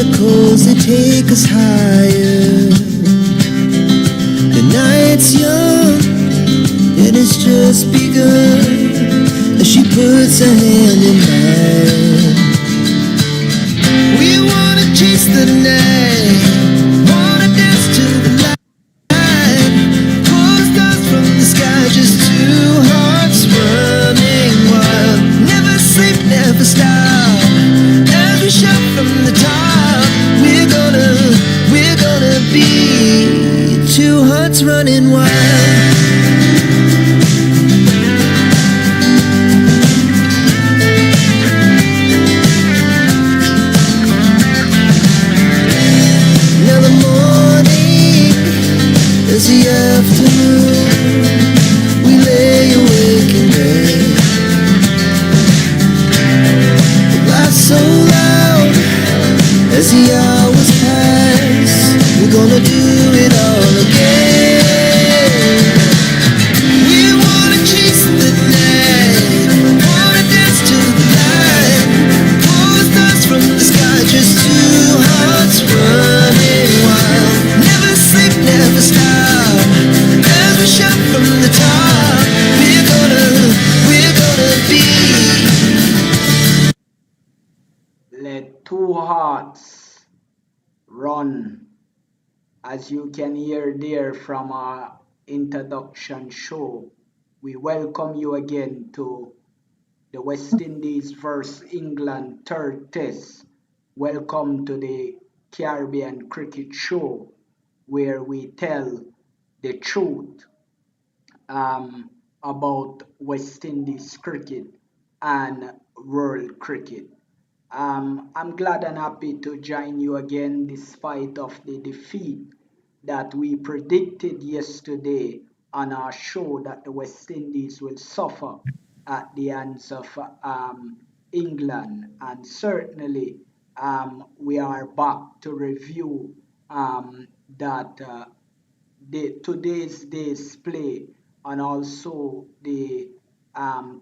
chemicals that take us higher. The night's young and it's just begun as she puts her hand in mine. We wanna chase the night, wanna dance to the light. Pull stars from the sky, just two hearts running wild. Never sleep, never stop. As we shout from the top, we're gonna be two hearts running wild. As the afternoon, we lay awake in bed. It laughs so loud as the hours pass. We're gonna do it all again. We wanna chase the night, wanna dance to the light. Pull stars from the sky, just two hearts running wild. Never sleep, never stop. Shout from the top, we're gonna be. Let two hearts run. As you can hear there from our introduction show, we welcome you again to the West Indies vs England third test. Welcome to the Caribbean Cricket Show, where we tell the truth about West Indies cricket and world cricket. I'm glad and happy to join you again despite of the defeat that we predicted yesterday on our show that the West Indies will suffer at the hands of England, and certainly we are back to review that today's day's play and also the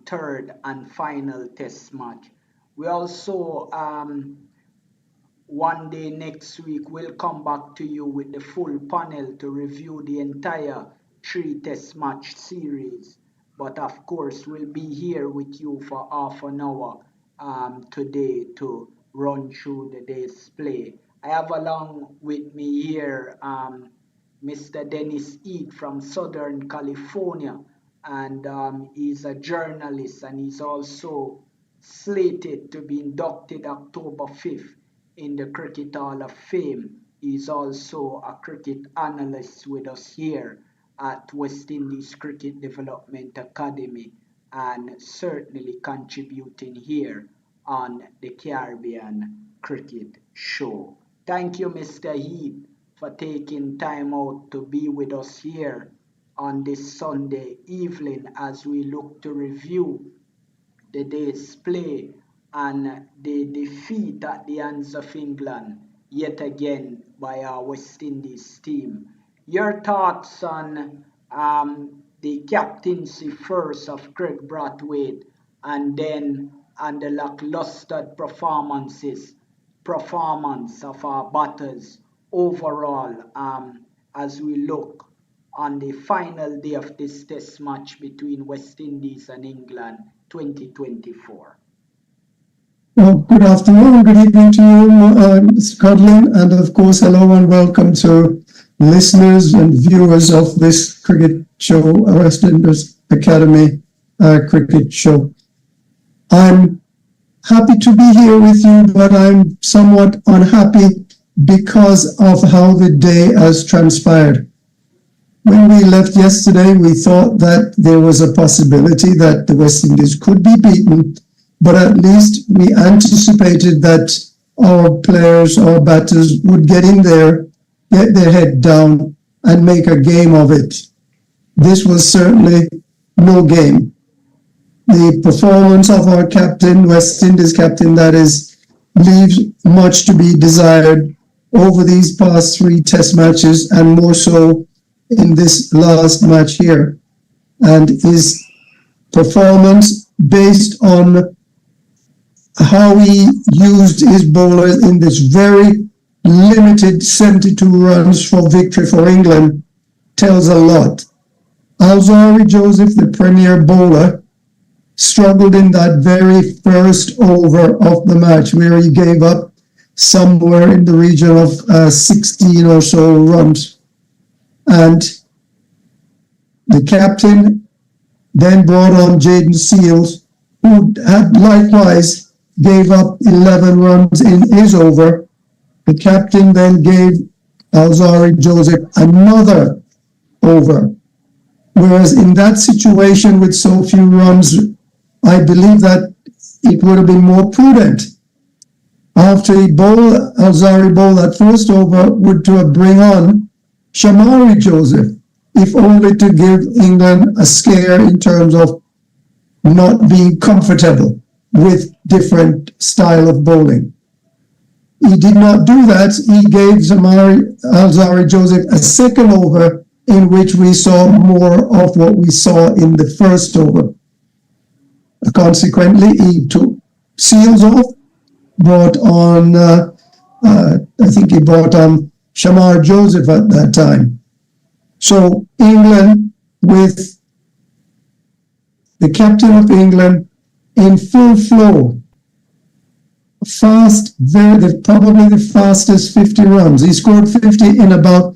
third and final test match. We also one day next week will come back to you with the full panel to review the entire 3 test match series. But of course we'll be here with you for half an hour today to run through the day's play. I have along with me here Mr. Dennis Eade from Southern California, and he's a journalist, and he's also slated to be inducted October 5th in the Cricket Hall of Fame. He's also a cricket analyst with us here at West Indies Cricket Development Academy, and certainly contributing here on the Caribbean Cricket Show. Thank you, Mr. Eade, for taking time out to be with us here on this Sunday evening as we look to review the day's play and the defeat at the hands of England yet again by our West Indies team. Your thoughts on the captaincy first of Craig Brathwaite, and then on the lackluster performance of our batters overall as we look on the final day of this test match between West Indies and England 2024. Well, good afternoon, good evening to you, Mr. Codlin, and of course, hello and welcome to listeners and viewers of this cricket show, West Indies Academy cricket show. I'm happy to be here with you, but I'm somewhat unhappy because of how the day has transpired. When we left yesterday, we thought that there was a possibility that the West Indies could be beaten, but at least we anticipated that our players, our batters would get in there, get their head down, and make a game of it. This was certainly no game. The performance of our captain, West Indies captain, that is, leaves much to be desired over these past 3 test matches, and more so in this last match here. And his performance based on how he used his bowlers in this very limited 72 runs for victory for England tells a lot. Alzari Joseph, the premier bowler, struggled in that very first over of the match where he gave up somewhere in the region of 16 or so runs. And the captain then brought on Jaden Seals, who had likewise gave up 11 runs in his over. The captain then gave Alzari Joseph another over. Whereas in that situation with so few runs, I believe that it would have been more prudent after Alzari bowled that first over would to have bring on Shamari Joseph, if only to give England a scare in terms of not being comfortable with different style of bowling. He did not do that. He gave Alzari Joseph a second over in which we saw more of what we saw in the first over. Consequently, he took Seals off, brought on, I think he brought on Shamar Joseph at that time. So England, with the captain of England in full flow, fast, probably the fastest 50 runs. He scored 50 in about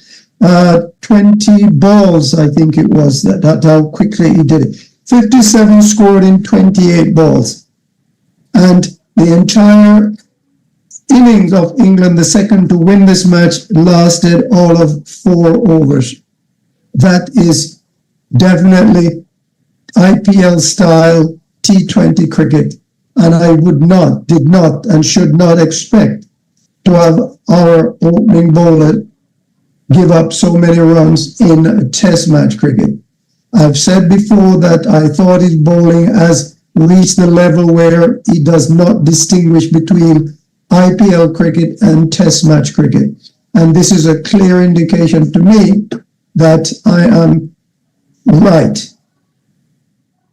20 balls, I think it was, that's how quickly he did it. 57 scored in 28 balls. And the entire innings of England, the second to win this match, lasted all of 4 overs. That is definitely IPL style T20 cricket. And I did not, and should not expect to have our opening bowler give up so many runs in a test match cricket. I've said before that I thought his bowling has reached the level where he does not distinguish between IPL cricket and test match cricket. And this is a clear indication to me that I am right.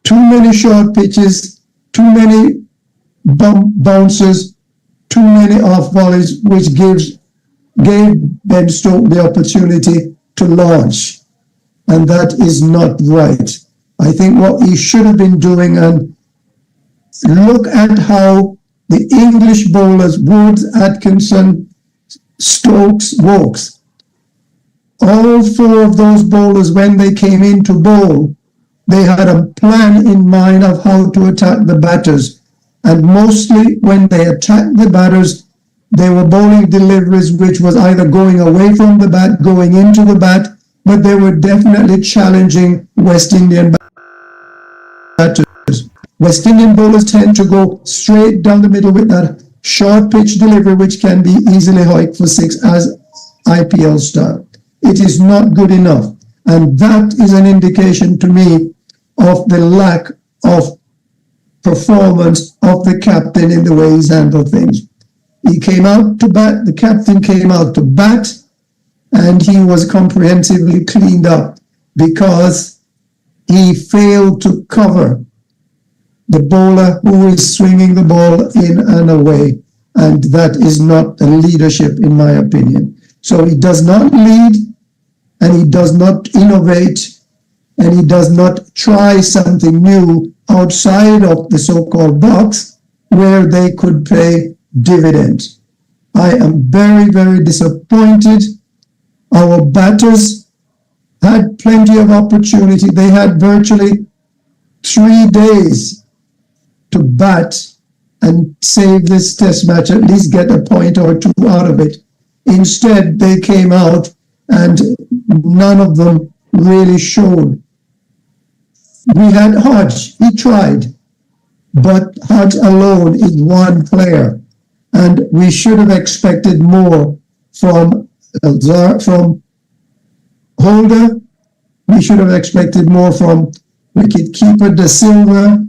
Too many short pitches, too many bounces, too many off volleys, which gave Ben Stokes the opportunity to launch. And that is not right. I think what he should have been doing, and look at how the English bowlers, Woods, Atkinson, Stokes, Wokes, all 4 of those bowlers, when they came in to bowl, they had a plan in mind of how to attack the batters. And mostly when they attacked the batters, they were bowling deliveries which was either going away from the bat, going into the bat, but they were definitely challenging West Indian batters. West Indian bowlers tend to go straight down the middle with that short pitch delivery, which can be easily hoiked for 6 as IPL style. It is not good enough. And that is an indication to me of the lack of performance of the captain in the way he's handled things. He came out to bat, the captain came out to bat, and he was comprehensively cleaned up because he failed to cover the bowler who is swinging the ball in and away. And that is not a leadership, in my opinion. So he does not lead, and he does not innovate, and he does not try something new outside of the so-called box where they could pay dividends. I am very, very disappointed. Our batters had plenty of opportunity. They had virtually 3 days to bat and save this test match, at least get a point or 2 out of it. Instead, they came out and none of them really showed. We had Hodge, he tried, but Hodge alone is one player, and we should have expected more from Holder. We should have expected more from wicketkeeper De Silva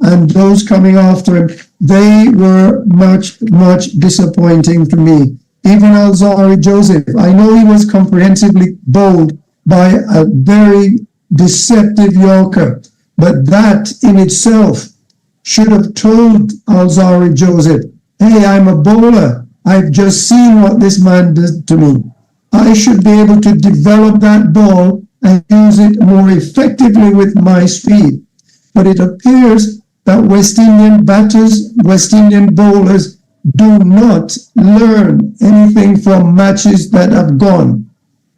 and those coming after him. They were much, much disappointing to me. Even Alzari Joseph, I know he was comprehensively bowled by a very deceptive Yorker, but that in itself should have told Alzari Joseph, hey, I'm a bowler. I've just seen what this man did to me. I should be able to develop that ball and use it more effectively with my speed. But it appears that West Indian batters, West Indian bowlers do not learn anything from matches that have gone.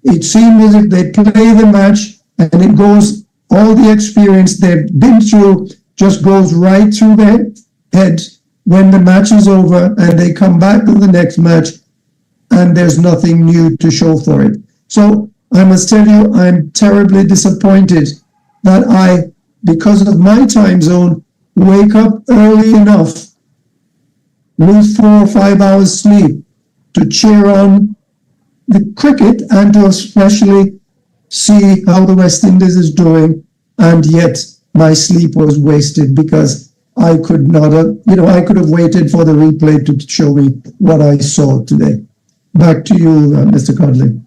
It seems as if they play the match and it goes, all the experience they've been through just goes right through their head when the match is over, and they come back to the next match and there's nothing new to show for it. So I must tell you, I'm terribly disappointed that I, because of my time zone, wake up early enough, lose 4 or 5 hours sleep to cheer on the cricket and to especially see how the West Indies is doing, and yet my sleep was wasted because I could not have, I could have waited for the replay to show me what I saw today. Back to you, Mr. Codley.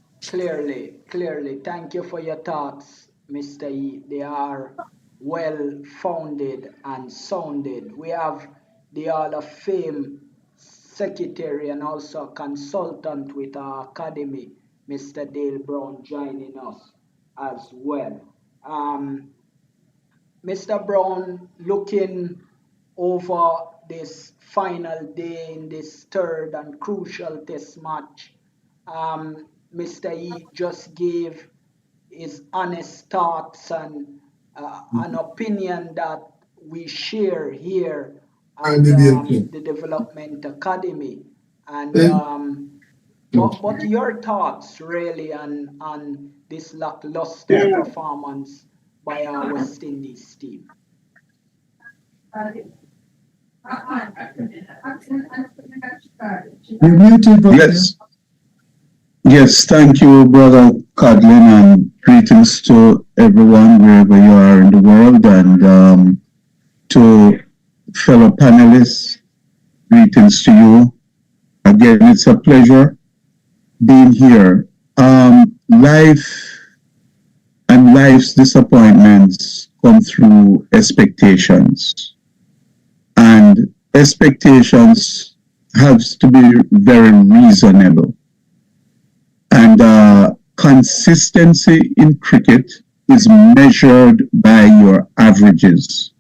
Clearly. Thank you for your thoughts, Mr. E. They are well-founded and sounded. We have the Hall of Fame secretary and also consultant with our academy, Mr. Dale Brown, joining us as well. Mr. Brown, looking over this final day in this third and crucial test match, Mr. E just gave his honest thoughts and an opinion that we share here at the Development Academy. And but your thoughts really on this lackluster performance by our West Indies team? You're muted, brother. Yes, thank you, Brother Codlin, and greetings to everyone wherever you are in the world, and to fellow panelists, greetings to you. Again, it's a pleasure being here. Life and life's disappointments come through expectations, and expectations have to be very reasonable. And consistency in cricket is measured by your averages.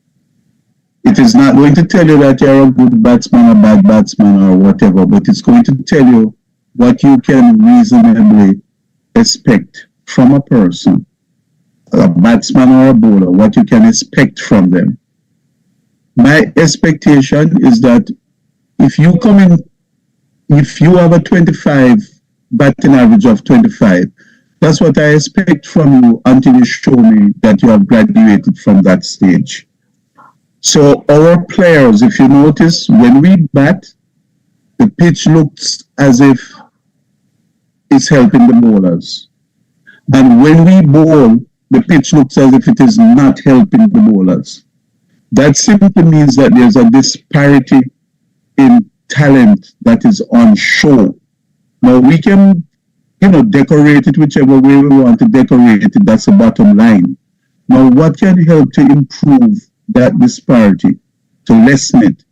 It is not going to tell you that you're a good batsman or bad batsman or whatever, but it's going to tell you what you can reasonably expect from a person, a batsman or a bowler, what you can expect from them. My expectation is that if you have a 25 batting average of 25, that's what I expect from you until you show me that you have graduated from that stage. So our players, if you notice, when we bat, the pitch looks as if it's helping the bowlers. And when we bowl, the pitch looks as if it is not helping the bowlers. That simply means that there's a disparity in talent that is on show. Now, we can, decorate it whichever way we want to decorate it. That's the bottom line. Now, what can help to improve that disparity, to lessen it,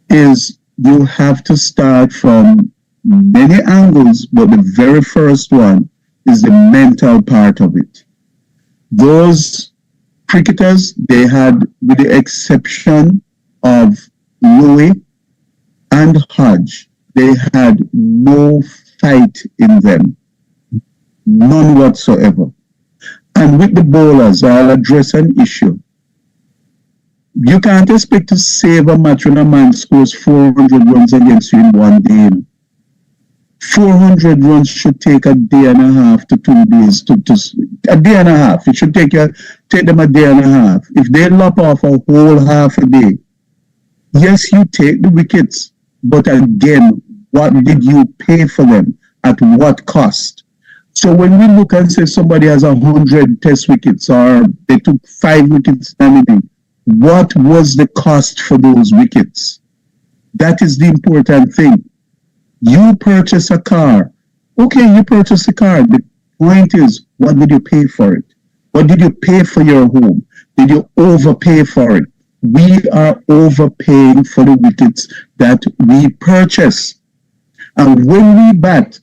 is you have to start from many angles, but the very first one is the mental part of it. Those cricketers, they had, with the exception of Louis and Hodge, they had no fight in them, none whatsoever. And with the bowlers, I'll address an issue. You can't expect to save a match when a man scores 400 runs against you in one day. 400 runs should take a day and a half to 2 days. A day and a half. It should take them a day and a half. If they lop off a whole half a day, yes, you take the wickets, but again, what did you pay for them? At what cost? So when we look and say somebody has 100 test wickets or they took 5 wickets standing, what was the cost for those wickets? That is the important thing. You purchase a car. Okay, you purchase a car. The point is, what did you pay for it? What did you pay for your home? Did you overpay for it? we are overpaying for the wickets that we purchase. And when we bat,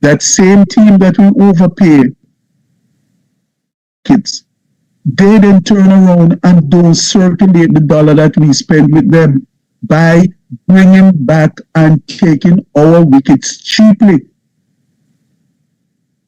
that same team that we overpay kids, they then turn around and don't circulate the dollar that we spend with them by bringing back and taking our wickets cheaply.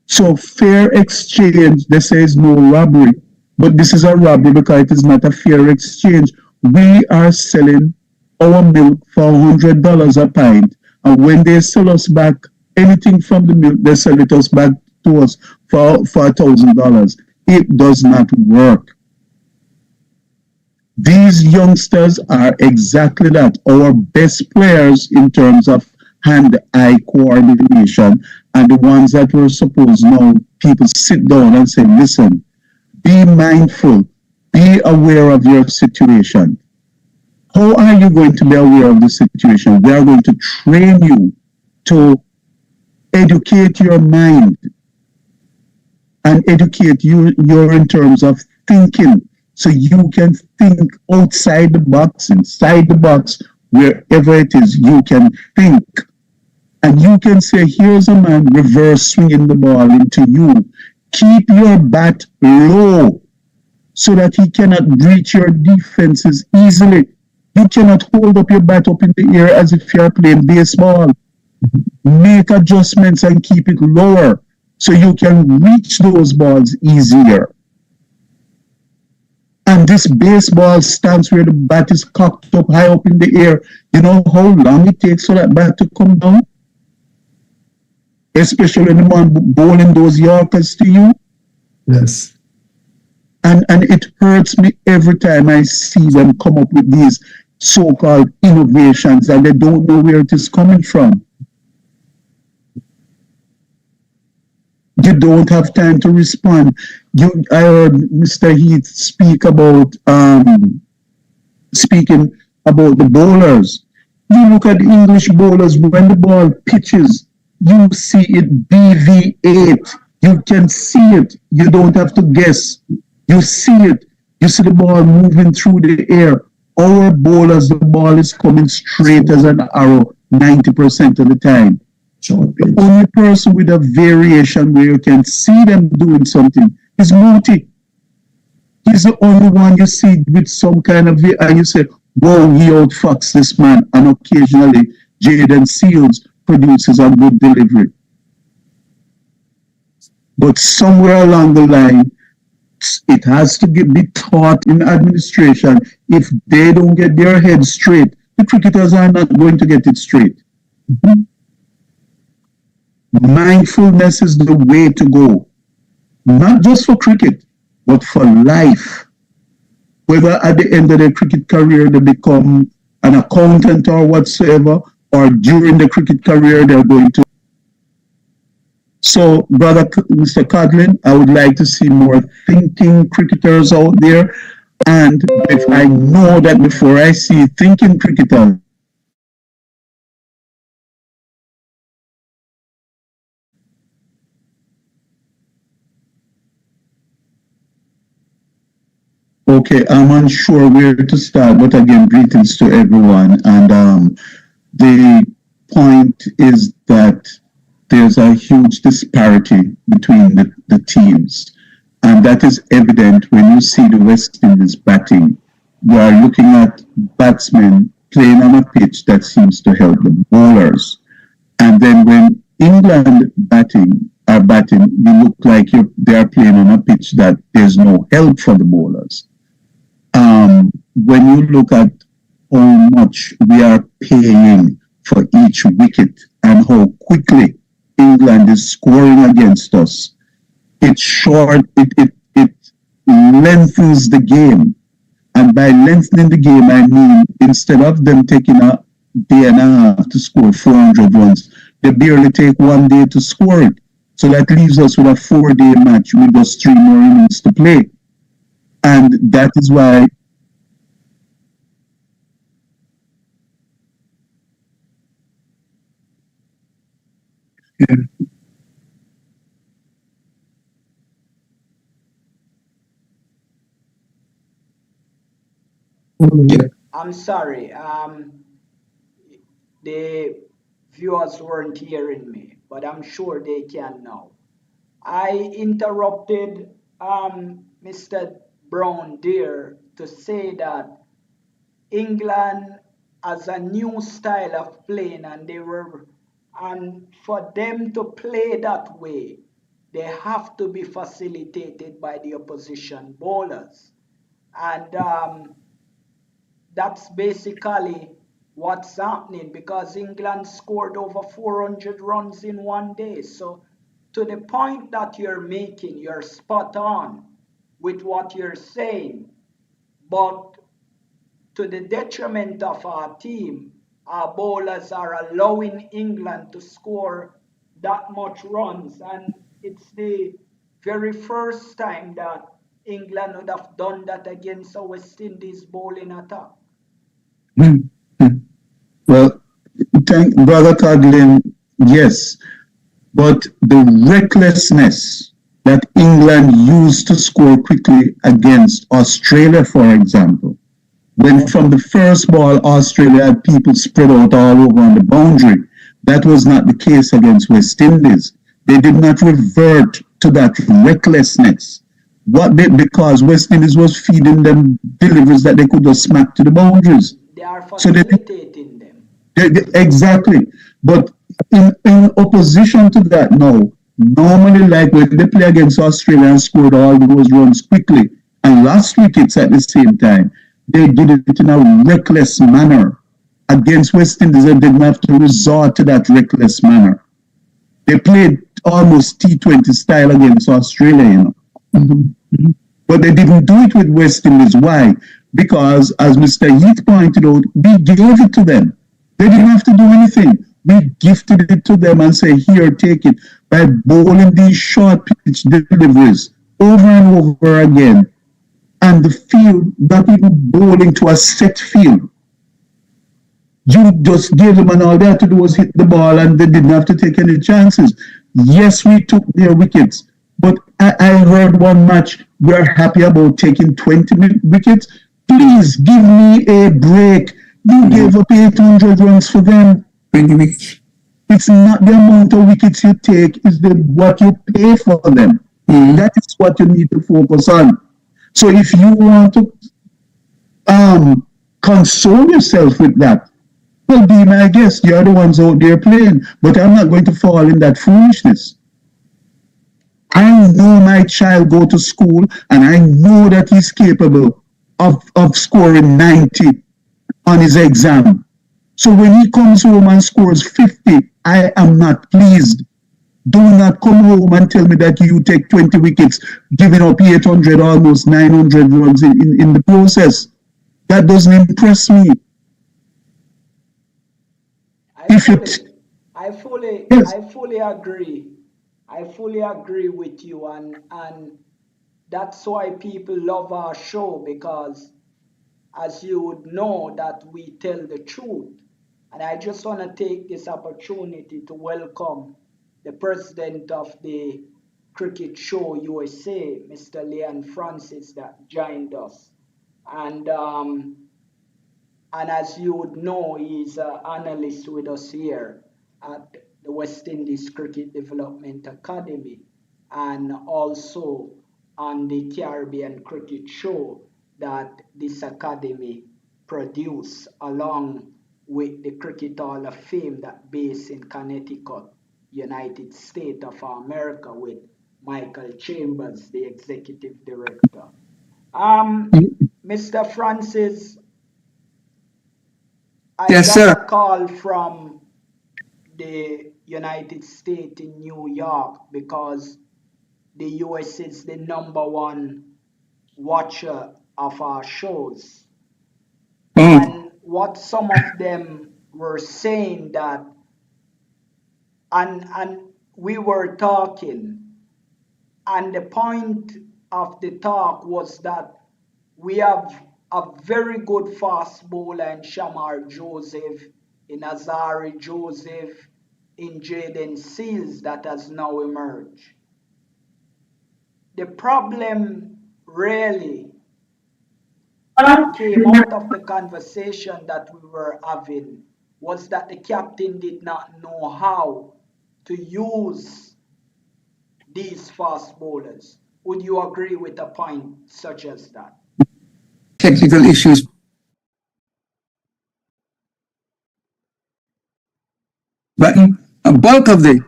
So fair exchange, they say is no robbery, but this is a robbery because it is not a fair exchange. We are selling our milk for $100 a pint, and when they sell us back anything from the milk, they sell it us back to us for $1,000. It does not work. These youngsters are exactly that, our best players in terms of hand-eye coordination, and the ones that were supposed now people sit down and say, listen, be mindful, be aware of your situation. How are you going to be aware of the situation? We are going to train you to educate your mind and educate you in terms of thinking, so you can think outside the box, inside the box, wherever it is, you can think. And you can say, here's a man reverse swinging the ball into you. Keep your bat low so that he cannot breach your defenses easily. You cannot hold up your bat up in the air as if you're playing baseball. Make adjustments and keep it lower so you can reach those balls easier. And this baseball stance where the bat is cocked up high up in the air, you know how long it takes for that bat to come down? Especially when the man bowling those Yorkers to you. Yes. And it hurts me every time I see them come up with these so-called innovations and they don't know where it is coming from. You don't have time to respond. I heard Mr. Heath speaking about the bowlers. You look at the English bowlers, when the ball pitches, you see it deviate. You can see it. You don't have to guess. You see it. You see the ball moving through the air. Our bowlers, the ball is coming straight as an arrow 90% of the time. The only person with a variation where you can see them doing something is Mooti. He's the only one you see with some kind of, and you say, whoa, he outfoxed this man. And occasionally, Jaden Seals produces a good delivery. But somewhere along the line, it has to be taught in administration. If they don't get their heads straight, the cricketers are not going to get it straight. Mindfulness is the way to go, not just for cricket, but for life. Whether at the end of their cricket career they become an accountant or whatsoever, or during the cricket career they're going to. So, brother Mr. Codlin, I would like to see more thinking cricketers out there. And if I know that before I see thinking cricketers, okay, I'm unsure where to start, but again, greetings to everyone. And the point is that there's a huge disparity between the teams. And that is evident when you see the West Indies batting. You are looking at batsmen playing on a pitch that seems to help the bowlers. And then when England are batting, you look like they are playing on a pitch that there's no help for the bowlers. When you look at how much we are paying for each wicket and how quickly England is scoring against us, it lengthens the game. And by lengthening the game, I mean, instead of them taking a day and a half to score 400 runs, they barely take 1 day to score it. So that leaves us with a 4-day match with just 3 more innings to play. And that is why I'm sorry. The viewers weren't hearing me, but I'm sure they can now. I interrupted Mr. Brown there to say that England has a new style of playing, and for them to play that way, they have to be facilitated by the opposition bowlers. And that's basically what's happening because England scored over 400 runs in one day. So, to the point that you're making, you're spot on with what you're saying. But to the detriment of our team, our bowlers are allowing England to score that much runs. And it's the very first time that England would have done that against a West Indies bowling attack. Well, thank Brother Coughlin. Yes, but the recklessness that England used to score quickly against Australia, for example, when from the first ball Australia had people spread out all over on the boundary, that was not the case against West Indies. They did not revert to that recklessness. Because West Indies was feeding them deliveries that they could just smack to the boundaries. They are So facilitating them. exactly. But in opposition to that now, normally like when they play against Australia and scored all those runs quickly and lost wickets at the same time, they did it in a reckless manner. Against West Indies, they didn't have to resort to that reckless manner. They played almost T20 style against Australia, you know. Mm-hmm. But they didn't do it with West Indies. Why? Because, as Mr. Heath pointed out, we gave it to them. They didn't have to do anything. We gifted it to them and say, here, take it, by bowling these short pitch deliveries over and over again. And the field, not even bowling to a set field. You just gave them, and all they had to do was hit the ball, and they didn't have to take any chances. Yes, we took their wickets, but I heard one match, we're happy about taking 20 wickets. Please give me a break. You gave up 800 runs for them. 20 wickets. It's not the amount of wickets you take, it's what you pay for them. That is what you need to focus on. So if you want to console yourself with that, well, be my guest. You're the ones out there playing, but I'm not going to fall in that foolishness. I know my child go to school, and I know that he's capable of scoring 90 on his exam. So when he comes home and scores 50, I am not pleased. Do not come home and tell me that you take 20 wickets, giving up 800, almost 900 runs in the process. That doesn't impress me. I fully agree. I fully agree with you, and that's why people love our show because, as you would know, that we tell the truth. And I just want to take this opportunity to welcome the president of the Cricket Show USA, Mr. Leon Francis, that joined us. And and as you would know, he's an analyst with us here at the West Indies Cricket Development Academy and also on the Caribbean Cricket Show that this academy produce along with the Cricket Hall of Fame that based in Connecticut, United States of America with Michael Chambers, the executive director. Mr. Francis, I Yes, got sir. a call from the United States in New York because the US is the #1 watcher of our shows. And what some of them were saying that, and we were talking, and the point of the talk was that we have a very good fast bowler in Shamar Joseph, in Azari Joseph, in Jaden Seals that has now emerged. The problem really came out of the conversation that we were having was that the captain did not know how to use these fast bowlers. Would you agree with a point such as that? Technical issues. But a bulk of the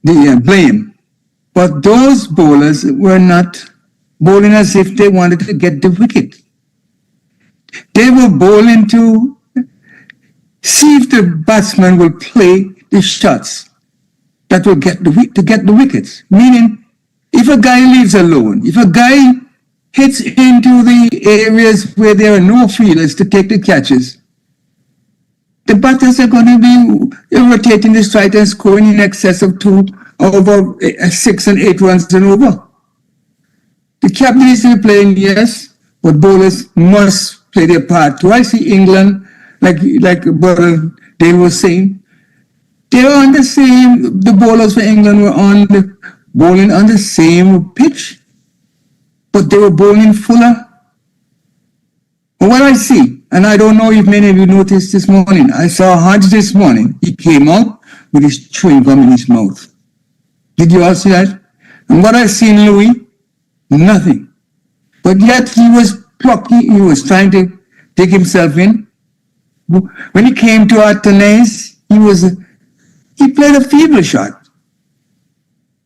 blame. But those bowlers were not bowling as if they wanted to get the wicket. They were bowling to see if the batsman will play the shots that will get the wickets. Meaning, if a guy leaves alone, if a guy hits into the areas where there are no fielders to take the catches, the batters are going to be rotating the strike and scoring in excess of over 6 and 8 runs and over. The captain is still playing, yes, but bowlers must play their part. Do I see England, like Brother Dale was saying, they were on the same, the bowlers for England were bowling on the same pitch, but they were bowling fuller. But what I see, and I don't know if many of you noticed this morning, I saw Hodge this morning. He came out with his chewing gum in his mouth. Did you all see that? And what I seen Louis, nothing. But yet he was plucky, he was trying to dig himself in. When he came to Atenes, he played a feeble shot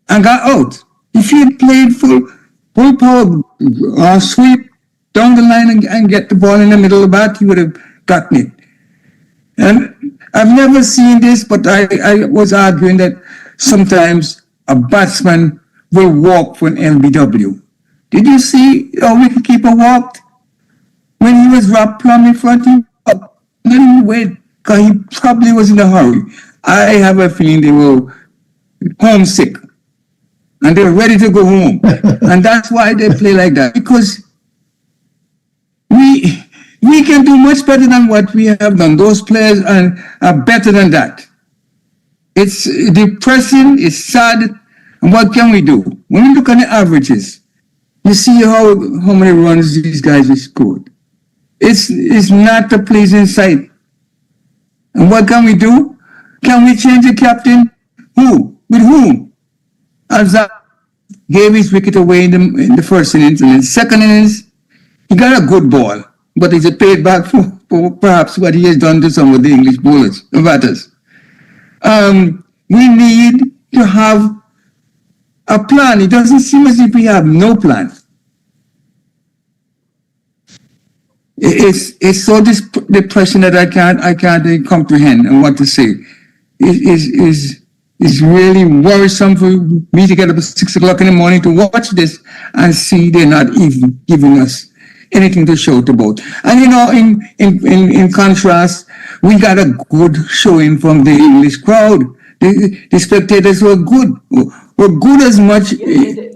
and got out. If he had played full power sweep down the line and get the ball in the middle of the bat, he would have gotten it. And I've never seen this, but I was arguing that sometimes a batsman will walk for an LBW. Did you see how wicketkeeper walked? When he was wrapped plumb in front, he walked. Not even wait, because he probably was in a hurry. I have a feeling they were homesick and they were ready to go home. And that's why they play like that. Because we can do much better than what we have done. Those players are better than that. It's depressing, it's sad. And what can we do? When we look at the averages, you see how many runs these guys have scored. It's not a pleasing sight. And what can we do? Can we change the captain? Who? With whom? Azar gave his wicket away in the first innings, and in the second innings, he got a good ball, but he's paid back for perhaps what he has done to some of the English bowlers, the batters. We need to have a plan. It doesn't seem as if we have no plan. It's so depression that I can't comprehend and what to say. It's really worrisome for me to get up at 6 o'clock in the morning to watch this and see they're not even giving us anything to shout about. And you know, in contrast, we got a good showing from the English crowd. The spectators were good as much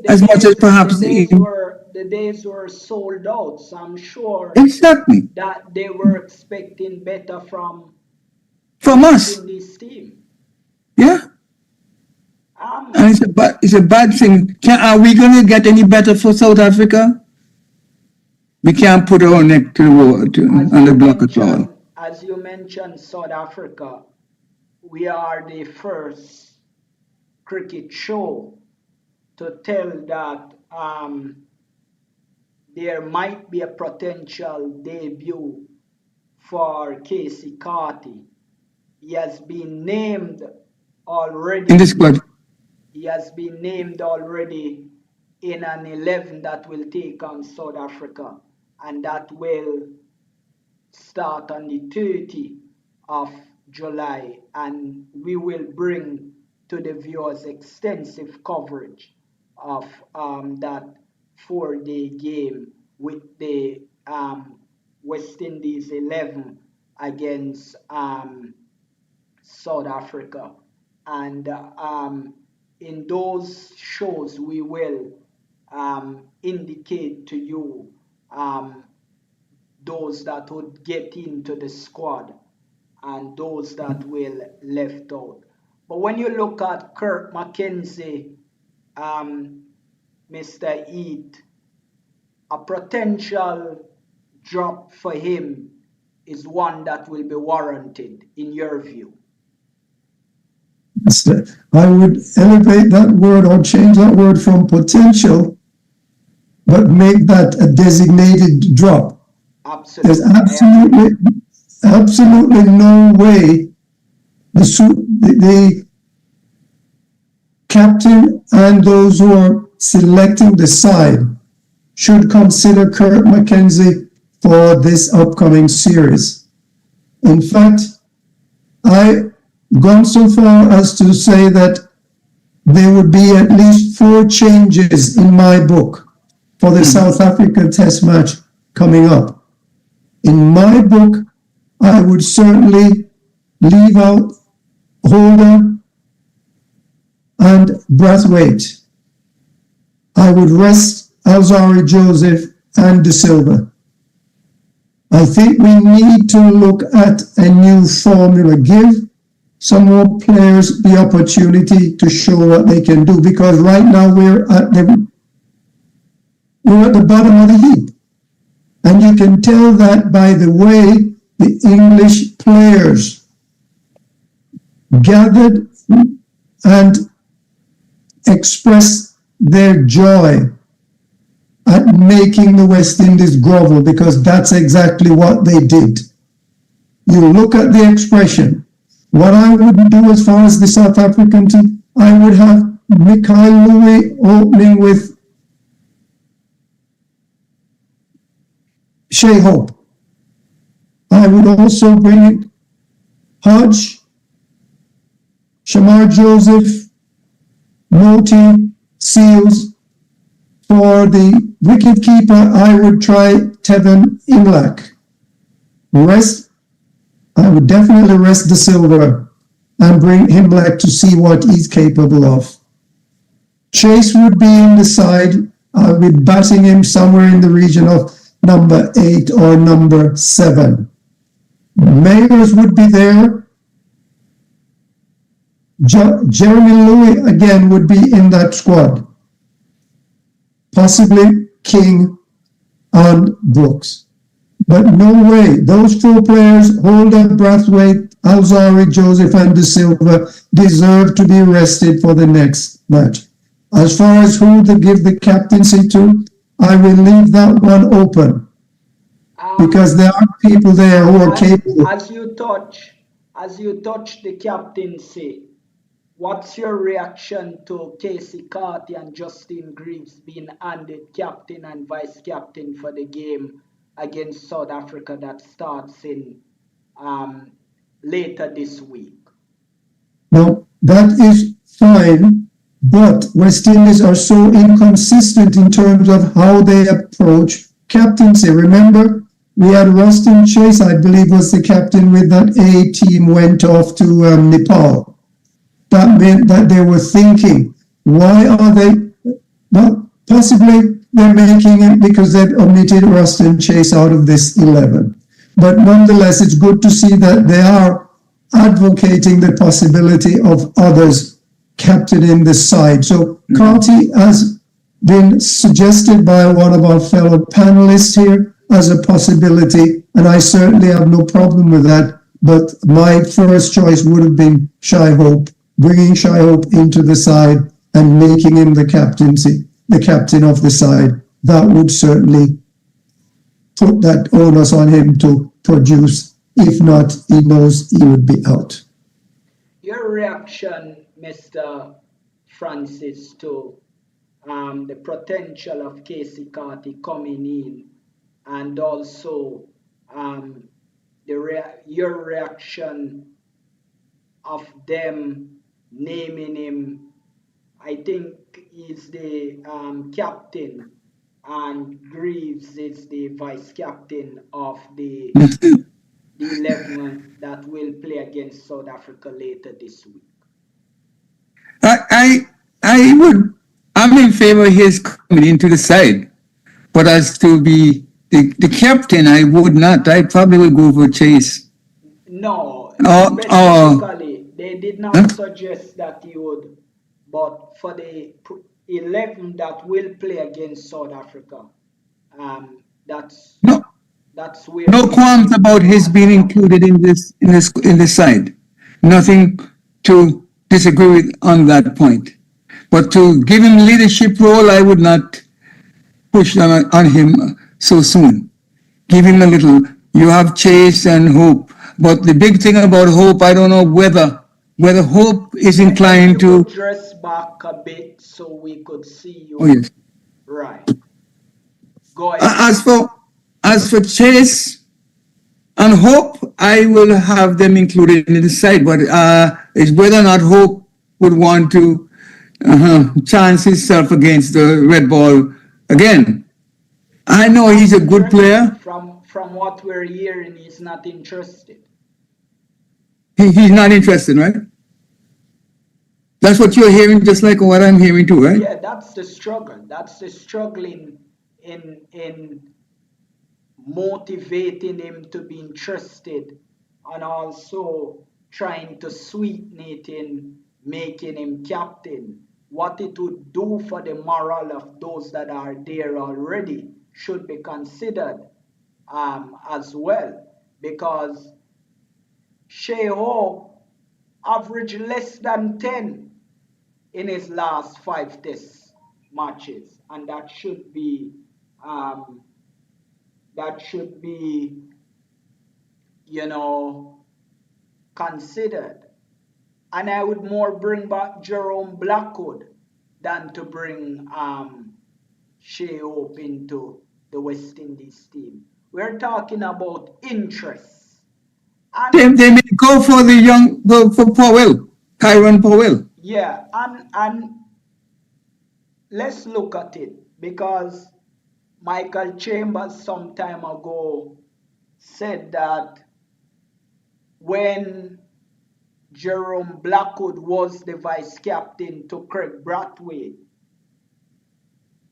as perhaps the days were sold out, so I'm sure exactly that they were expecting better from us. this team. Yeah. And it's a bad thing. Are we going to get any better for South Africa? We can't put our neck to the wall on the block at all. As you mentioned, South Africa, we are the first cricket show to tell that there might be a potential debut for Casey Carty. He has been named already. In the squad. He has been named already in an 11 that will take on South Africa, and that will start on the 30th of July, and we will bring to the viewers extensive coverage of that 4-day game with the West Indies 11 against South Africa. And in those shows, we will indicate to you those that would get into the squad and those that will left out. But when you look at Kirk McKenzie, Mr. Eat, a potential drop for him is one that will be warranted in your view? I would elevate that word or change that word from potential, but make that a designated drop. There's Absolutely. absolutely no way the captain and those who are selecting the side should consider Kurt McKenzie for this upcoming series. In fact, I've gone so far as to say that there would be at least 4 changes in my book for the South Africa Test match coming up. In my book, I would certainly leave out Holder and Brathwaite. I would rest Alzari Joseph and De Silva. I think we need to look at a new formula, give some more players the opportunity to show what they can do, because right now we're at the bottom of the heap. And you can tell that by the way the English players gathered and expressed their joy at making the West Indies grovel, because that's exactly what they did. You look at the expression. What I would do as far as the South African team, I would have Mikhail Louis opening with Shea Hope. I would also bring in Hodge, Shamar Joseph, Moti, Seals. For the wicketkeeper, I would try Tevin Imlach. I would definitely rest De Silva and bring him back to see what he's capable of. Chase would be in the side. I would be batting him somewhere in the region of number 8 or number 7. Mayers would be there. Jeremy Louis again would be in that squad. Possibly King and Brooks. But no way, those 4 players, Holder, Brathwaite, Alzari, Joseph, and De Silva, deserve to be rested for the next match. As far as who to give the captaincy to, I will leave that one open, because there are people there who are capable. As you touch the captaincy, what's your reaction to Casey Carty and Justin Greaves being handed captain and vice captain for the game against South Africa that starts in later this week? Now, that is fine, but West Indies are so inconsistent in terms of how they approach captaincy. Remember, we had Rustin Chase, I believe, was the captain with that A team, went off to Nepal. That meant that they were thinking, why are they, well, possibly they're making it because they've omitted Rustin Chase out of this 11. But nonetheless, it's good to see that they are advocating the possibility of others captaining the side. So Carty has been suggested by one of our fellow panelists here as a possibility, and I certainly have no problem with that. But my first choice would have been Shai Hope, bringing Shai Hope into the side and making him the captain of the side. That would certainly put that onus on him to produce. If not, he knows he would be out. Your reaction, Mr. Francis, to the potential of Casey Carty coming in, and also your reaction of them naming him, I think he's the captain, and Greaves is the vice captain of the 11 that will play against South Africa later this week. I'm in favor of his coming into the side, but as to be the captain, I would not. I probably would go for Chase. No, specifically, they did not suggest that he would, but for the 11 that will play against South Africa, that's... No, That's where No we qualms came about from his as being well. included in this side. Nothing to disagree with on that point. But to give him leadership role, I would not push on him so soon. Give him a little. You have Chase and Hope, but the big thing about Hope, I don't know whether Hope is If inclined you to. could dress back a bit so we could see Oh you. yes. Right. Go ahead. As for Chase and Hope, I will have them included in the side, but it's whether or not Hope would want to chance himself against the red ball again. I know Not he's a good interested. player. From what we're hearing, he's not interested. He's not interested, right? That's what you're hearing, just like what I'm hearing too, right? Yeah, that's the struggle. That's the struggling in motivating him to be interested and also trying to sweeten it in making him captain. What it would do for the morale of those that are there already should be considered as well, because Shea Hope averaged less than 10 in his last 5 test matches, and um, that should be, you know, considered. And I would more bring back Jerome Blackwood than to bring Shea Hope into the West Indies team. We're talking about interests. And They may go for go for Powell, Kyron Powell. yeah, and let's look at it, because Michael Chambers some time ago said that when Jerome Blackwood was the vice captain to Craig Brathwaite,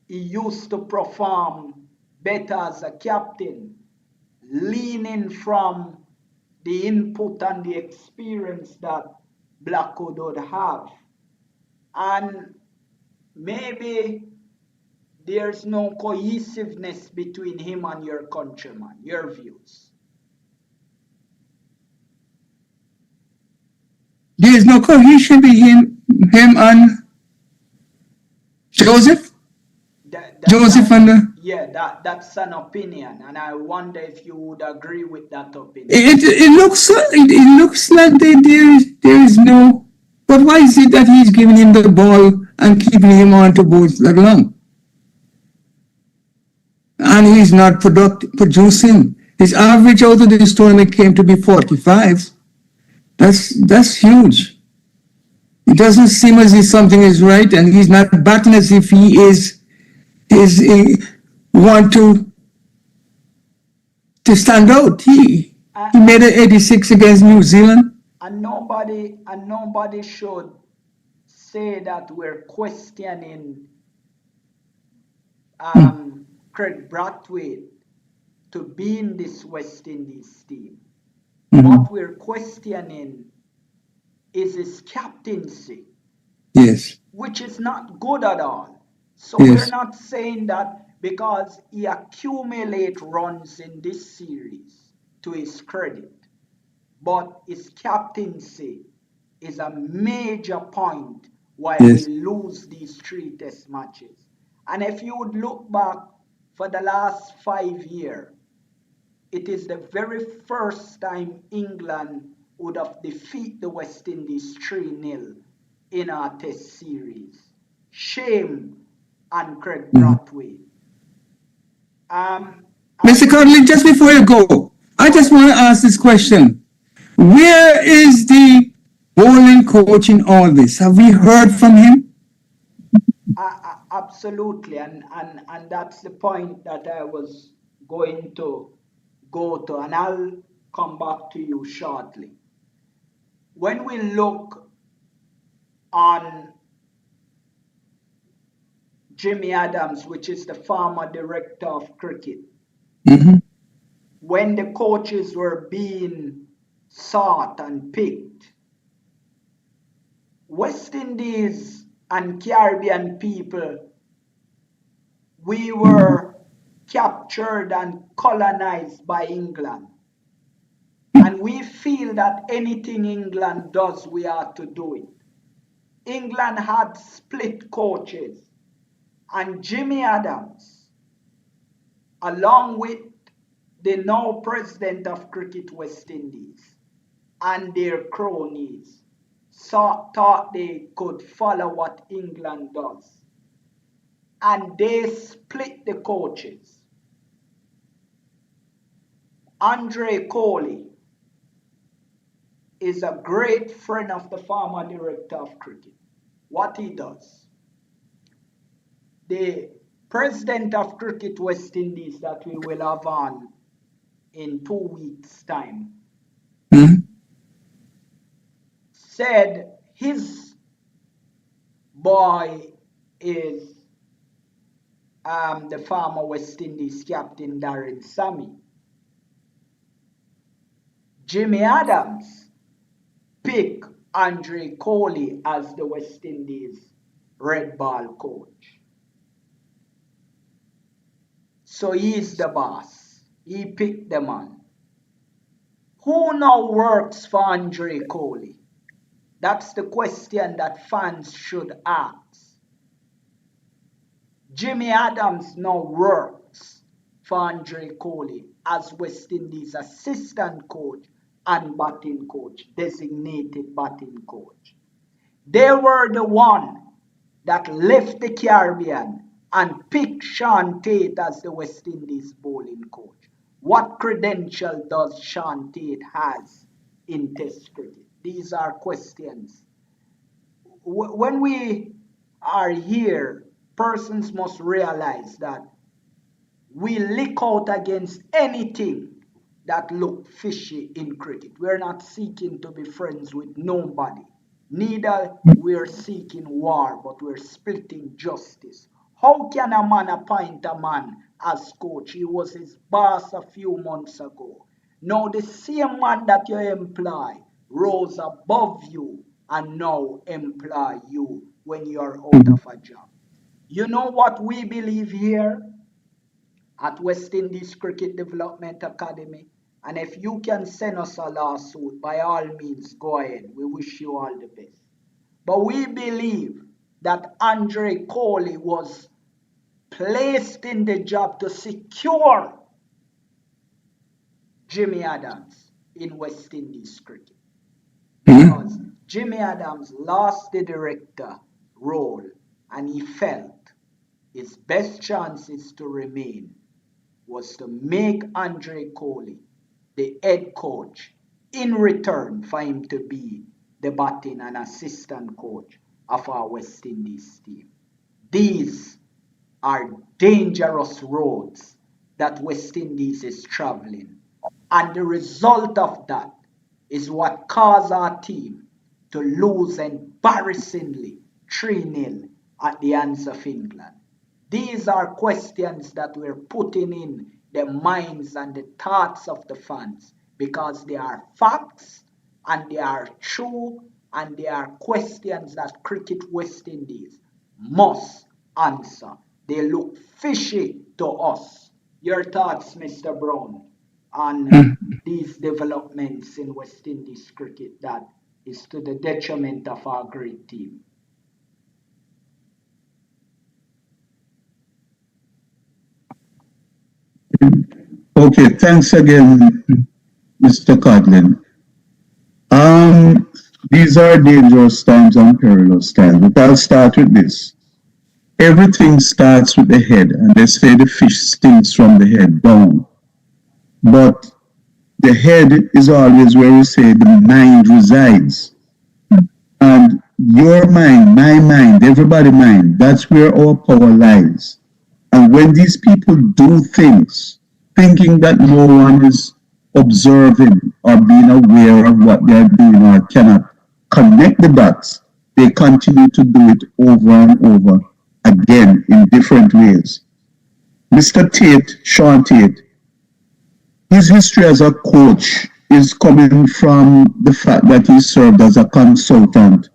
he used to perform better as a captain, leaning from the input and the experience that Blackwood would have. And maybe there's no cohesiveness between him and your countryman, your views. There is no cohesion between him and Joseph. That, Joseph and yeah, that's an opinion, and I wonder if you would agree with that opinion. it looks like there is no. But why is it that he's giving him the ball and keeping him on to both that long? And he's not producing. His average out of this tournament came to be 45. That's huge. It doesn't seem as if something is right, and he's not batting as if he is want to stand out. He made an 86 against New Zealand. And nobody should say that we're questioning Craig Brathwaite to be in this West Indies team. What we're questioning is his captaincy, Yes. which is not good at all. So Yes. we're not saying that because he accumulate runs in this series to his credit, but his captaincy is a major point why Yes. we lose these 3 test matches. And if you would look back for the last 5 years, it is the very first time England would have defeated the West Indies 3-0 in our test series. Shame on Craig Brathwaite. Mr. Codlin, just before you go, I just want to ask this question. Where is the bowling coach in all this? Have we heard from him? Absolutely, and that's the point that I was going to go to, and I'll come back to you shortly. When we look on Jimmy Adams, which is the former director of cricket, when the coaches were being sought and picked, West Indies and Caribbean people, we were captured and colonized by England. And we feel that anything England does, we are to do it. England had split coaches, and Jimmy Adams, along with the now president of Cricket West Indies and their cronies, thought they could follow what England does. And they split the coaches. Andre Coley is a great friend of the former director of cricket. What he does, the president of Cricket West Indies that we will have on in 2 weeks' time, said his boy is the former West Indies captain Darren Sammy. Jimmy Adams picked Andre Coley as the West Indies red ball coach. So he's the boss. He picked the man. Who now works for Andre Coley? That's the question that fans should ask. Jimmy Adams now works for Andre Coley as West Indies assistant coach and batting coach, designated batting coach. They were the one that left the Caribbean and picked Sean Tate as the West Indies bowling coach. What credential does Sean Tate has in Test cricket? These are questions. When we are here, persons must realize that we lick out against anything that look fishy in cricket. We're not seeking to be friends with nobody. Neither we're seeking war, but we're splitting justice. How can a man appoint a man as coach? He was his boss a few months ago. Now the same man that you employ rose above you and now employ you when you're out of a job. You know what we believe here at West Indies Cricket Development Academy? And if you can send us a lawsuit, by all means, go ahead. We wish you all the best. But we believe that Andre Coley was placed in the job to secure Jimmy Adams in West Indies cricket. Because Jimmy Adams lost the director role and he felt his best chances to remain was to make Andre Coley the head coach in return for him to be the batting and assistant coach of our West Indies team. These are dangerous roads that West Indies is traveling. And the result of that is what caused our team to lose embarrassingly 3-0 at the hands of England. These are questions that we're putting in the minds and the thoughts of the fans because they are facts and they are true and they are questions that Cricket West Indies must answer. They look fishy to us. Your thoughts, Mr. Brown, on these developments in West Indies cricket that is to the detriment of our great team? Okay, thanks again, Mr. Codlin. These are dangerous times and perilous times, but I'll start with this. Everything starts with the head, and they say the fish stinks from the head down. But the head is always where we say the mind resides. And your mind, my mind, everybody's mind, that's where our power lies. And when these people do things, thinking that no one is observing or being aware of what they're doing or cannot connect the dots, they continue to do it over and over again in different ways. Mr. Tate, Sean Tate, his history as a coach is coming from the fact that he served as a consultant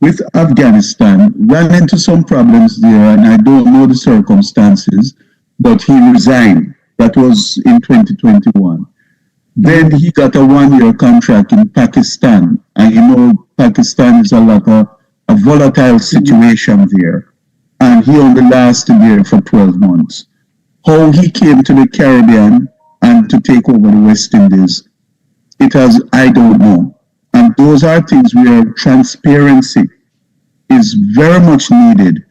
with Afghanistan, ran into some problems there, and I don't know the circumstances, but he resigned. That was in 2021. Then he got a 1-year contract in Pakistan. And you know, Pakistan is a volatile situation there. And he only lasted there for 12 months. How he came to the Caribbean and to take over the West Indies, I don't know. And those are things where transparency is very much needed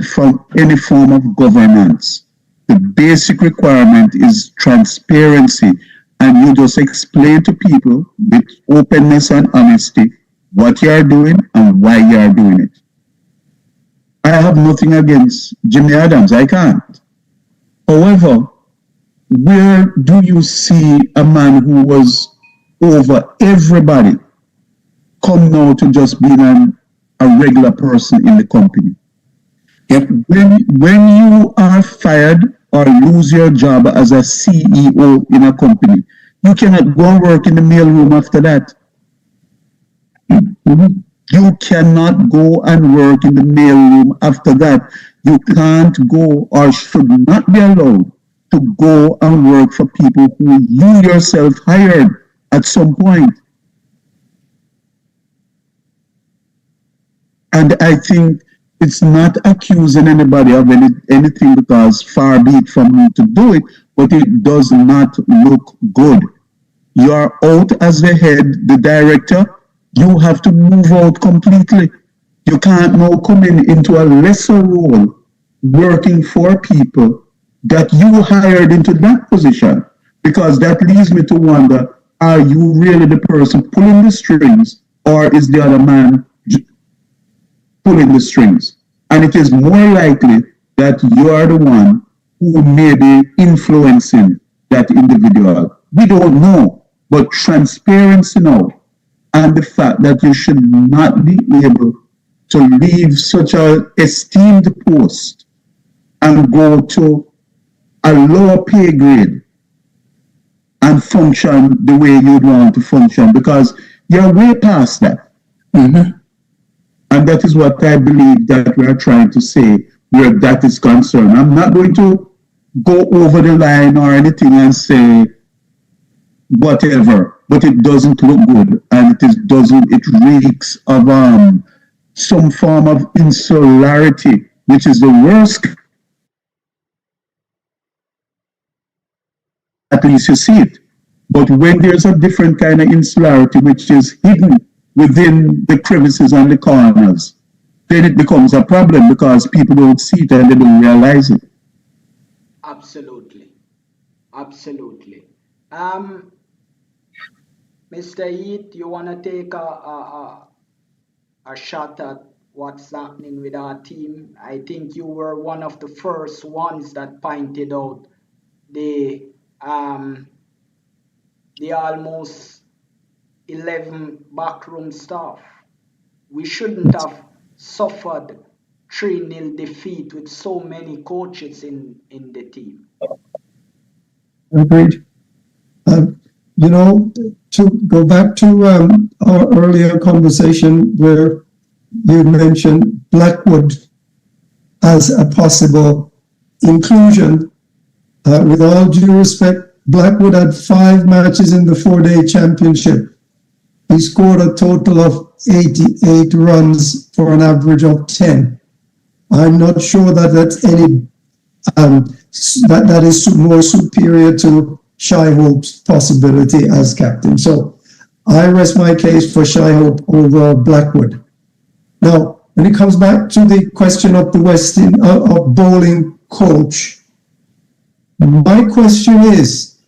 from any form of governance. The basic requirement is transparency, and you just explain to people with openness and honesty what you are doing and why you are doing it. I have nothing against Jimmy Adams, I can't. However, where do you see a man who was over everybody come now to just being a regular person in the company? Yep. When you are fired or lose your job as a CEO in a company, you cannot go and work in the mailroom after that. You cannot go and work in the mailroom after that. You can't go or should not be allowed to go and work for people who you yourself hired at some point. And I think it's not accusing anybody of anything, because far be it from me to do it, but it does not look good. You are out as the head, the director. You have to move out completely. You can't now come into a lesser role working for people that you hired into that position, because that leads me to wonder, are you really the person pulling the strings, or is the other man pulling the strings? And it is more likely that you are the one who may be influencing that individual. We don't know, but transparency now, and the fact that you should not be able to leave such an esteemed post and go to a lower pay grade and function the way you'd want to function, because you're way past that. Mm-hmm. And that is what I believe that we are trying to say where that is concerned. I'm not going to go over the line or anything and say whatever, but it doesn't look good, and it reeks of some form of insularity, which is the worst. At least you see it. But when there's a different kind of insularity which is hidden within the crevices and the corners, then it becomes a problem because people don't see it and they don't realize it. Absolutely. Absolutely. Mr. Heath, you want to take a shot at what's happening with our team? I think you were one of the first ones that pointed out the almost 11 backroom staff. We shouldn't have suffered 3-0 defeat with so many coaches in the team. Agreed. To go back to our earlier conversation where you mentioned Blackwood as a possible inclusion, with all due respect, Blackwood had 5 matches in the 4-day championship. He scored a total of 88 runs for an average of 10. I'm not sure that that's any that is more superior to Shy Hope's possibility as captain. So I rest my case for Shy Hope over Blackwood. Now, when it comes back to the question of the West Indies of bowling coach, my question is,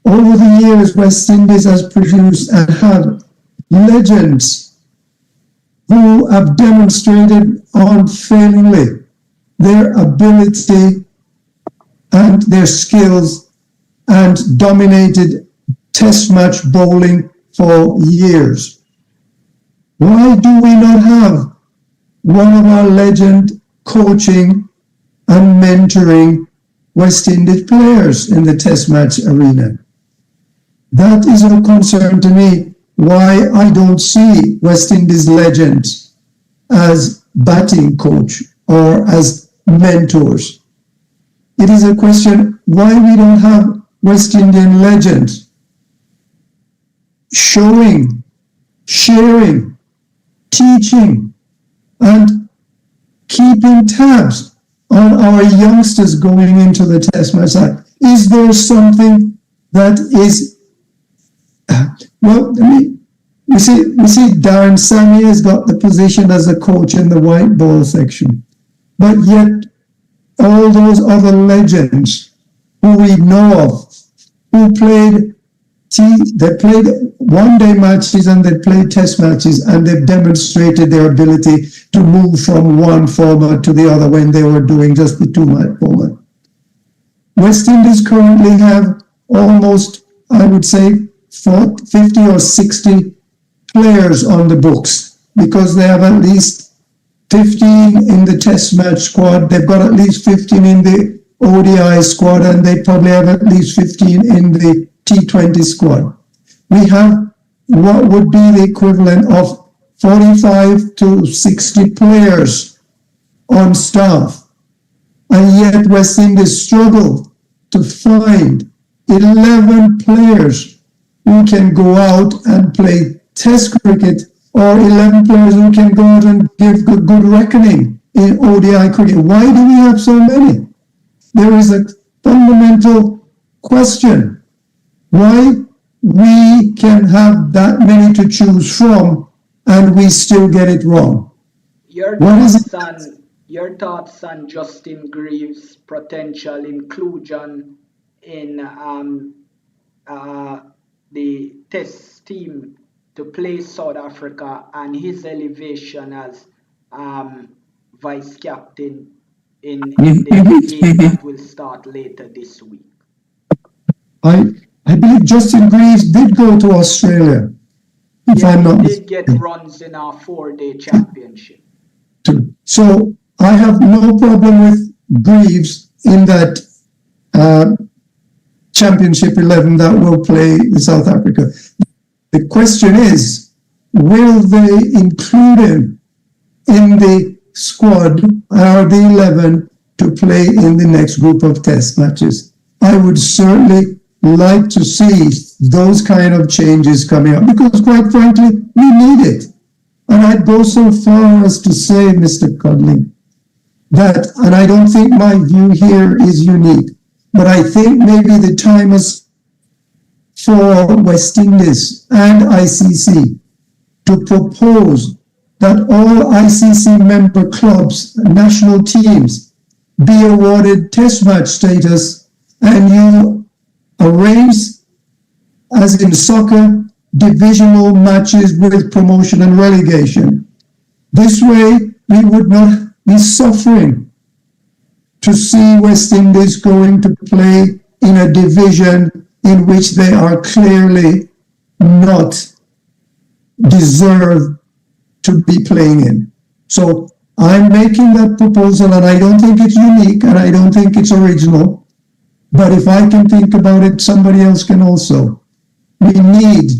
over the years, West Indies has produced and had legends who have demonstrated unfailingly their ability and their skills and dominated test match bowling for years. Why do we not have one of our legend coaching and mentoring West Indies players in the test match arena? That is a concern to me, why I don't see West Indies legends as batting coach or as mentors. it is a question why we don't have West Indian legends showing, sharing, teaching, and keeping tabs on our youngsters going into the test match. Is there something that is, well, I mean, we see Darren Sammy has got the position as a coach in the white ball section, but yet all those other legends who we know of, who played they played one-day matches and they played test matches, and they've demonstrated their ability to move from one format to the other when they were doing just the two-match format. West Indies currently have almost, I would say, 50 or 60 players on the books, because they have at least 15 in the test match squad, they've got at least 15 in the ODI squad, and they probably have at least 15 in the T20 squad. We have what would be the equivalent of 45 to 60 players on staff, and yet West Indies struggle to find 11 players who can go out and play test cricket, or 11 players who can go out and give good reckoning in ODI cricket. Why do we have so many? There is a fundamental question. Why we can have that many to choose from and we still get it wrong? Your thoughts on Justin Greaves' potential inclusion in the test team to play South Africa, and his elevation as vice captain in the game that will start later this week? I believe Justin Greaves did go to Australia. If I'm not he did get runs in our 4-day championship. So I have no problem with Greaves in that championship 11 that will play in South Africa. The question is, will they include him in the squad, or the 11, to play in the next group of test matches? I would certainly like to see those kind of changes coming up, because quite frankly, we need it. And I'd go so far as to say, Mr. Codling, that, and I don't think my view here is unique, but I think maybe the time is for West Indies and ICC to propose that all ICC member clubs, national teams, be awarded test match status, and you arrange, as in soccer, divisional matches with promotion and relegation. This way, we would not be suffering to see West Indies going to play in a division in which they are clearly not deserve to be playing in. So I'm making that proposal, and I don't think it's unique, and I don't think it's original. But if I can think about it, somebody else can also. We need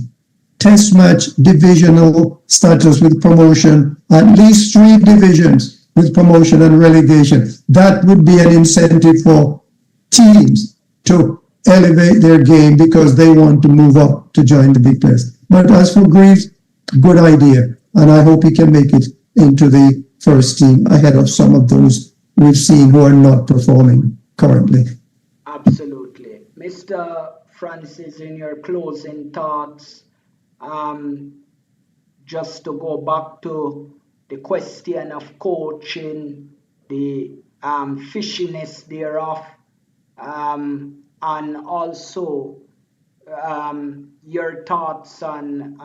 test match divisional status with promotion, at least 3 divisions with promotion and relegation. That would be an incentive for teams to elevate their game because they want to move up to join the big players. But as for Greaves, good idea. And I hope he can make it into the first team ahead of some of those we've seen who are not performing currently. Absolutely. Mr. Francis, in your closing thoughts, just to go back to the question of coaching, the fishiness thereof, and also your thoughts on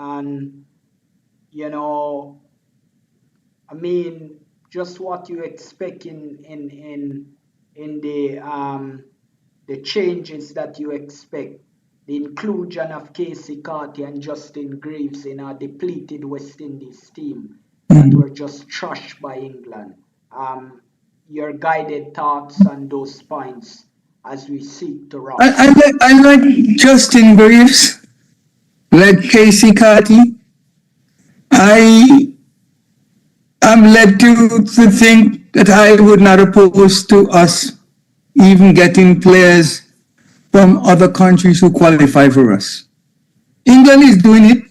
I mean, just what you expect in the changes that you expect, the inclusion of Casey Carty and Justin Greaves in our depleted West Indies team that were just trashed by England. Your guided thoughts on those points as we seek to wrap. I like Justin Greaves, like Casey Carty. I am led to think that I would not oppose to us even getting players from other countries who qualify for us. England is doing it.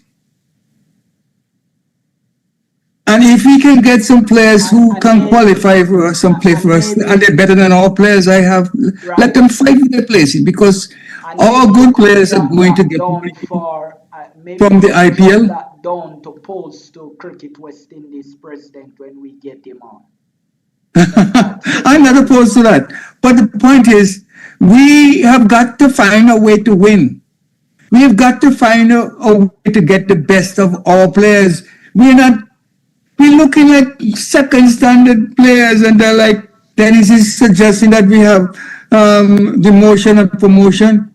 And if we can get some players who can qualify for us and play for us, and they're better than our players, let them fight for their places, because our good players are going to get from the IPL. That down to post to Cricket West Indies president when we get him on. I'm not opposed to that. But the point is, we have got to find a way to win. We have got to find a way to get the best of our players. We're looking like second standard players, and they're like, Dennis is suggesting that we have demotion and promotion.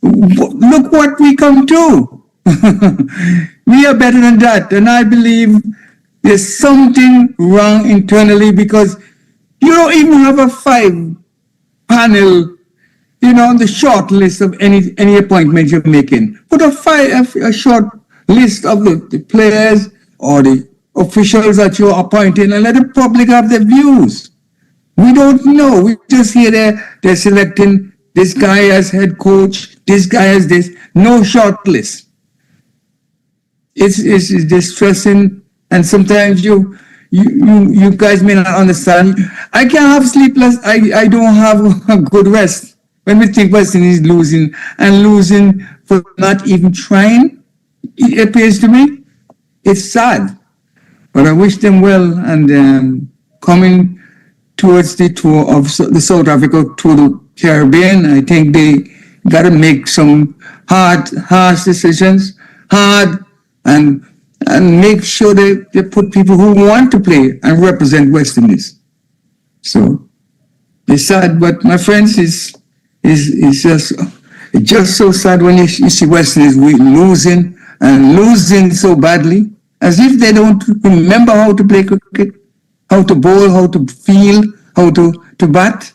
Look what we come to. We are better than that. And I believe there's something wrong internally, because you don't even have a 5-panel, the short list of any appointment you're making. Put a short list of the players or the officials that you're appointing, and let the public have their views. We don't know. We just hear they're selecting this guy as head coach, this guy as this. No short list. It's distressing, and sometimes you guys may not understand. I can't have sleepless. I don't have a good rest when we think West Indies is losing, and losing for not even trying. It appears to me, it's sad, but I wish them well, and coming towards the tour of the South Africa to the Caribbean, I think they got to make some harsh decisions, and make sure they put people who want to play and represent West Indies. So it's sad, but my friends, it's just so sad when you see West Indies losing so badly, as if they don't remember how to play cricket, how to bowl, how to field, how to bat.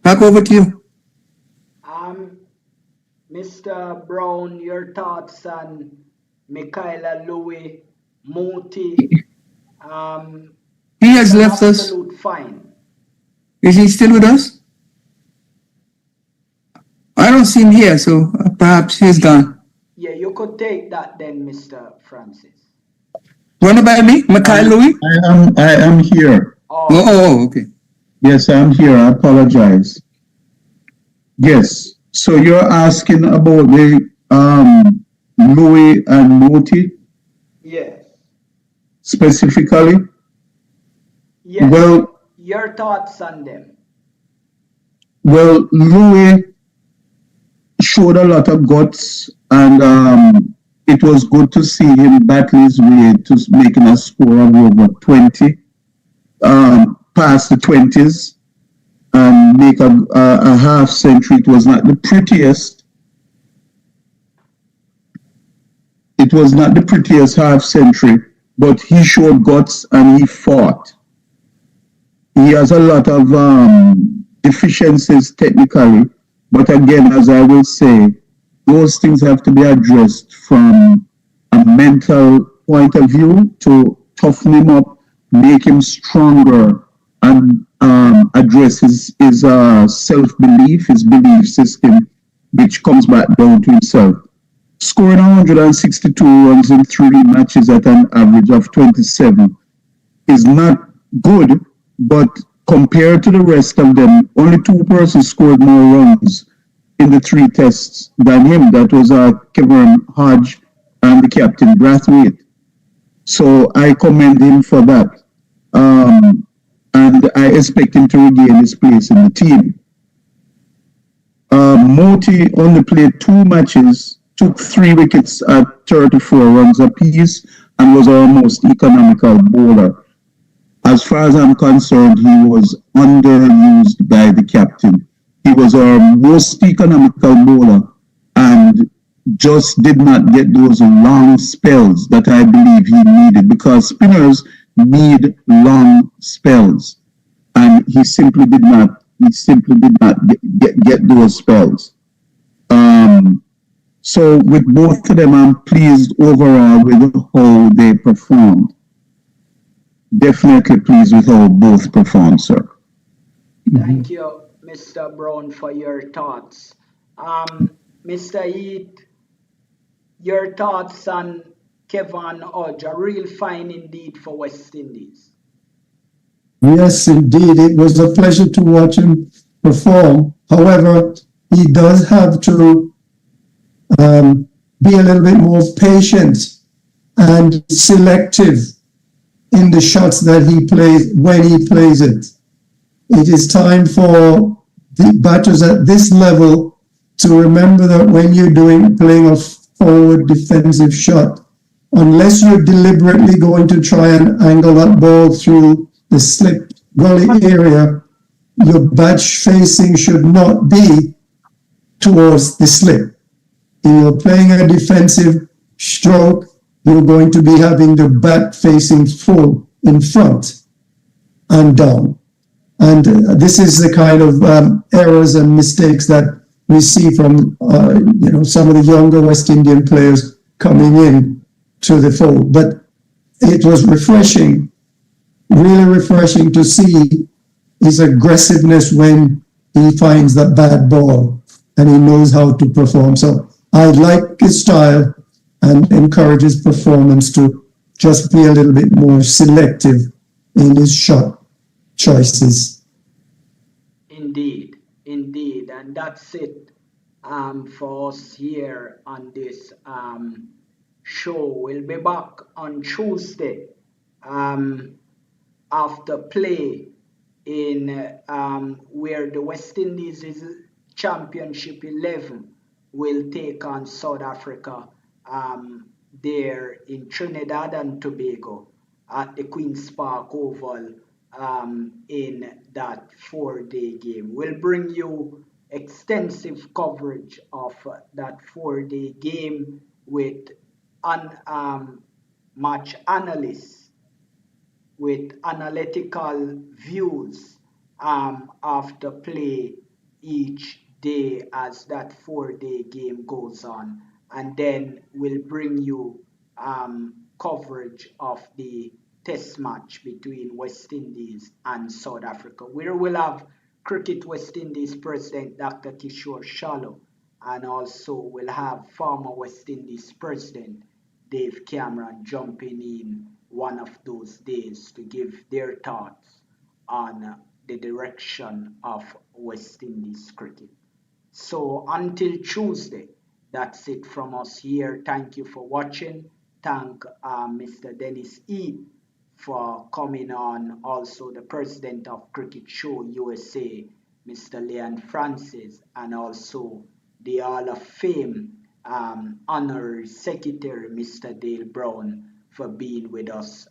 Back over to you. Mr. Brown, your thoughts on Michaela Louis, Moti? He has left us. Fine. Is he still with us? I don't see him here, so perhaps he's gone. Yeah, you could take that then, Mr. Francis. Run it by me, Michaela Louis? I am here. Oh, okay. Yes, I'm here. I apologize. Yes. So you're asking about the Louis and Moti? Yes. Specifically? Yes. Well, your thoughts on them? Well, Louis showed a lot of guts, and it was good to see him battle his way to making a score of over 20, past the 20s, and make a half century. It was not the prettiest. It was not the prettiest half century, but he showed guts and he fought. He has a lot of deficiencies technically, but again, as I will say, those things have to be addressed from a mental point of view to toughen him up, make him stronger, and address his self-belief, his belief system, which comes back down to himself. Scoring 162 runs in 3 matches at an average of 27 is not good, but compared to the rest of them, only 2 persons scored more runs in the 3 tests than him. That was Kevin Hodge and the captain, Brathwaite. So I commend him for that. And I expect him to regain his place in the team. Moti only played 2 matches, took 3 wickets at 34 runs apiece, and was our most economical bowler. As far as I'm concerned, he was underused by the captain. He was our most economical bowler and just did not get those long spells that I believe he needed, because spinners need long spells, and he simply did not get those spells. So with both of them, I'm pleased overall with how they performed. definitely pleased with how both performed, sir. Thank you, Mr. Brown, for your thoughts. Mr. Heath, your thoughts on Kevin Hodge, a real fine indeed for West Indies. Yes, indeed. It was a pleasure to watch him perform. However, he does have to be a little bit more patient and selective in the shots that he plays when he plays it. It is time for the batters at this level to remember that when you're playing a forward defensive shot, unless you're deliberately going to try and angle that ball through the slip gully area, your bat facing should not be towards the slip. If you're playing a defensive stroke, you're going to be having the bat facing full in front and down. And this is the kind of errors and mistakes that we see from some of the younger West Indian players coming in to the fold. But it was refreshing, really refreshing to see his aggressiveness when he finds that bad ball and he knows how to perform. So I like his style and encourage his performance to just be a little bit more selective in his shot choices. Indeed, indeed, and that's it for us here on this show. We'll be back on Tuesday after play in where the West Indies is Championship 11 will take on South Africa there in Trinidad and Tobago at the Queen's Park Oval in that 4-day game. We'll bring you extensive coverage of that 4-day game with match analysts with analytical views after play each day as that 4-day game goes on, and then we'll bring you coverage of the test match between West Indies and South Africa, where we'll have Cricket West Indies President Dr. Kishore Shallow, and also we'll have former West Indies President Dave Cameron jumping in one of those days to give their thoughts on the direction of West Indies cricket. So until Tuesday, that's it from us here. Thank you for watching. Thank Mr. Dennis E. for coming on. Also the president of Cricket Show USA, Mr. Leon Francis, and also the Hall of Fame honorary secretary, Mr. Dale Brown, for being with us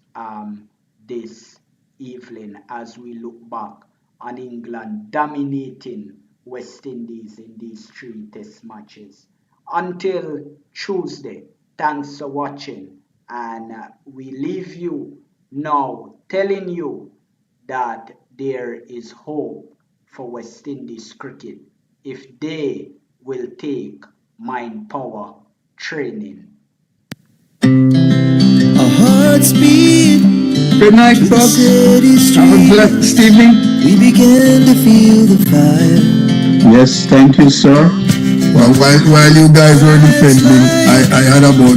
this evening as we look back on England dominating West Indies in these 3 test matches. Until Tuesday, thanks for watching, and we leave you now telling you that there is hope for West Indies cricket if they will take mind power training. Our hearts beat. Good night, The folks. city Have a blessed streets. evening. We began to feel the fire. Yes, thank you, sir. Well, while you guys were defending, I had about